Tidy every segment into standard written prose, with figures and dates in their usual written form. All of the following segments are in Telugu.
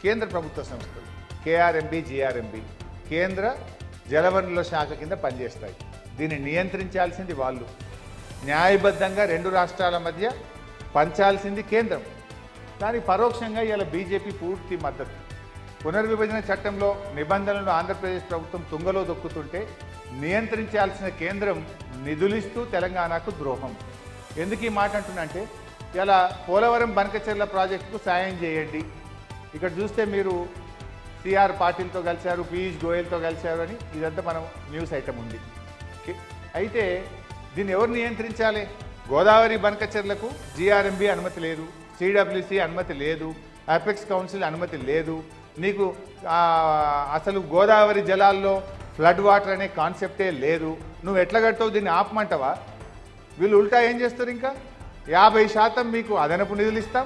కేంద్ర ప్రభుత్వ సంస్థలు కేఆర్ఎంబి, జిఆర్ఎంబి కేంద్ర జలవనరుల శాఖ కింద పనిచేస్తాయి. దీన్ని నియంత్రించాల్సింది వాళ్ళు. న్యాయబద్ధంగా రెండు రాష్ట్రాల మధ్య పంచాల్సింది కేంద్రం. దానికి పరోక్షంగా ఇలా బీజేపీ పూర్తి మద్దతు. పునర్విభజన చట్టంలో నిబంధనలను ఆంధ్రప్రదేశ్ ప్రభుత్వం తుంగలో దొక్కుతుంటే నియంత్రించాల్సిన కేంద్రం నిధులిస్తూ తెలంగాణకు ద్రోహం. ఎందుకు ఈ మాట అంటున్నంటే, ఇలా పోలవరం బనకచెర్ల ప్రాజెక్టుకు సాయం చేయండి. ఇక్కడ చూస్తే మీరు సిఆర్ పాటిల్తో కలిశారు, పీయూష్ గోయల్తో కలిశారు అని ఇదంతా మనం న్యూస్ ఐటమ్ ఉంది. అయితే దీన్ని ఎవరు నియంత్రించాలి? గోదావరి బనకచెర్లకు జిఆర్ఎంబి అనుమతి లేదు, సిడబ్ల్యూసి అనుమతి లేదు, అపెక్స్ కౌన్సిల్ అనుమతి లేదు. నీకు అసలు గోదావరి జలాల్లో ఫ్లడ్ వాటర్ అనే కాన్సెప్టే లేదు. నువ్వు ఎట్లా కడతావు? దీన్ని ఆపమంటావా? వీళ్ళు ఉల్టా ఏం చేస్తారు? ఇంకా 50% మీకు అదనపు నిధులు ఇస్తాం,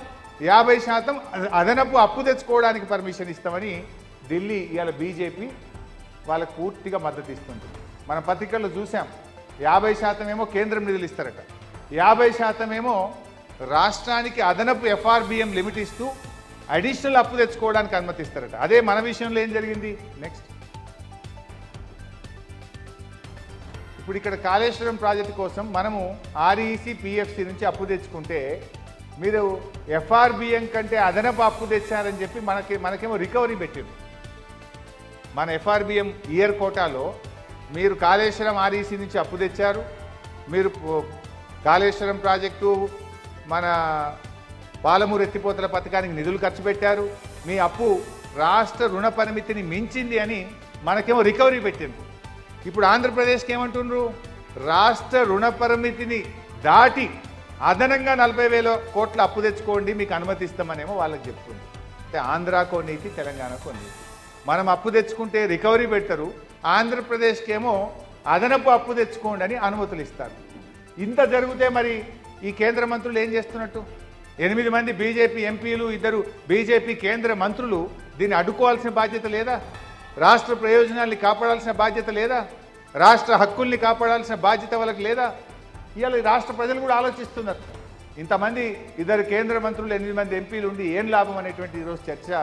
50% అదనపు అప్పు తెచ్చుకోవడానికి పర్మిషన్ ఇస్తామని ఢిల్లీ ఇవాళ బీజేపీ వాళ్ళకు పూర్తిగా మద్దతు ఇస్తుంది. మనం పత్రికల్లో చూసాం. 50% ఏమో కేంద్రం నిధులు ఇస్తారట, 50% ఏమో రాష్ట్రానికి అదనపు ఎఫ్ఆర్బిఎం లిమిట్ ఇస్తూ అడిషనల్ అప్పు తెచ్చుకోవడానికి అనుమతిస్తారట. అదే మన విషయంలో ఏం జరిగింది? నెక్స్ట్ ఇప్పుడు ఇక్కడ కాళేశ్వరం ప్రాజెక్టు కోసం మనము ఆర్ఈసి, పిఎఫ్సి నుంచి అప్పు తెచ్చుకుంటే మీరు ఎఫ్ఆర్బిఎం కంటే అదనపు అప్పు తెచ్చారని చెప్పి మనకేమో రికవరీ పెట్టింది. మన ఎఫ్ఆర్బిఎం ఇయర్ కోటాలో మీరు కాళేశ్వరం ఆర్ఈసి నుంచి అప్పు తెచ్చారు, మీరు కాళేశ్వరం ప్రాజెక్టు మన పాలమూరు ఎత్తిపోతల పథకానికి నిధులు ఖర్చు పెట్టారు, మీ అప్పు రాష్ట్ర రుణ పరిమితిని మించింది అని మనకేమో రికవరీ పెట్టింది. ఇప్పుడు ఆంధ్రప్రదేశ్కి ఏమంటున్నారు? రాష్ట్ర రుణ పరిమితిని దాటి అదనంగా 40,000 కోట్ల అప్పు తెచ్చుకోండి, మీకు అనుమతిస్తామనేమో వాళ్ళకి చెప్తుంది. అంటే ఆంధ్రాకో నీతి, తెలంగాణకో నీతి. మనం అప్పు తెచ్చుకుంటే రికవరీ పెడతారు, ఆంధ్రప్రదేశ్కి ఏమో అదనపు అప్పు తెచ్చుకోండి అని అనుమతులు ఇస్తారు. ఇంత జరిగితే మరి ఈ కేంద్ర మంత్రులు ఏం చేస్తున్నట్టు? 8 మంది బీజేపీ ఎంపీలు, 2 బీజేపీ కేంద్ర మంత్రులు దీన్ని అడ్డుకోవాల్సిన బాధ్యత లేదా? రాష్ట్ర ప్రయోజనాల్ని కాపాడాల్సిన బాధ్యత లేదా? రాష్ట్ర హక్కుల్ని కాపాడాల్సిన బాధ్యత వాళ్ళకి లేదా? ఇవాళ రాష్ట్ర ప్రజలు కూడా ఆలోచిస్తున్నారు. ఇంతమంది 2 కేంద్ర మంత్రులు, 8 మంది ఎంపీలు ఉండి ఏం లాభం అనేటువంటి ఈరోజు చర్చ